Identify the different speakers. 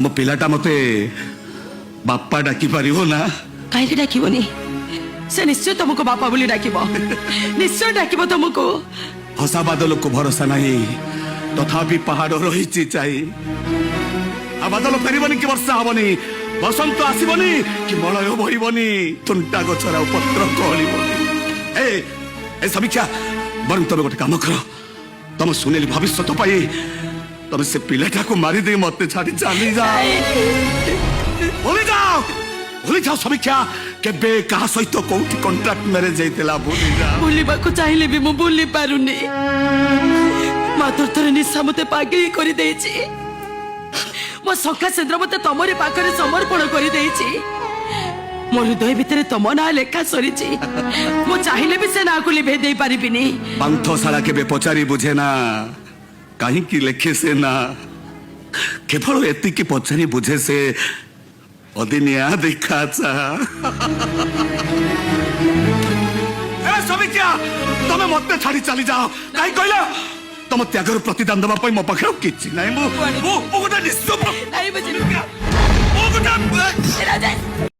Speaker 1: मो पिलाटा मते बापा डाकी पारिबो ना
Speaker 2: कहीं डाकबनी से निश्चय तुमको बापा बोली डाकब निश्चय डाकब तुमको
Speaker 1: हसा बादल को भरोसा नहीं तथापि पहाड़ रही चाई आ बादल फेरबनी कि वर्षा हबनी बसंत आसबनी कि मलय बहबनी थुंटा गछरा पत्र कहबनी ए समीक्षा बरं तुम गोटे काम कर तुम सुनेली भविष्य तुम से पिलाटा को मारी दे मत छाड़ी चली जाओ भूली जाओ समीक्षा केबे कहा सहित कोठी कॉन्ट्रैक्ट मैरिज जाइतला भूली जाओ
Speaker 2: भूलिबा को चाहिले भी मु भूली पारुनी मातुर तोर निशा मते पागल करि देछि मो सखा सेंद्र मते तमरे पाखरे समर्पण करि देछि मोर हृदय भितरे तम ना लेखा सरिछि मो चाहिले भी से ना को लिभे दे पारिबिनी
Speaker 1: पांथशाला केबे पचारी बुझे ना कहीं की लेखे से ना केवल एति की पचारी बुझे से अदिनिया देखा समीक्षा तुम मत छाड़ी चली जाओ कहीं कहला तुम त्यागर प्रतिदान दबा पई मो पाखरे किछि नै मो गोटे निश्चय
Speaker 2: नहीं बजनु राजा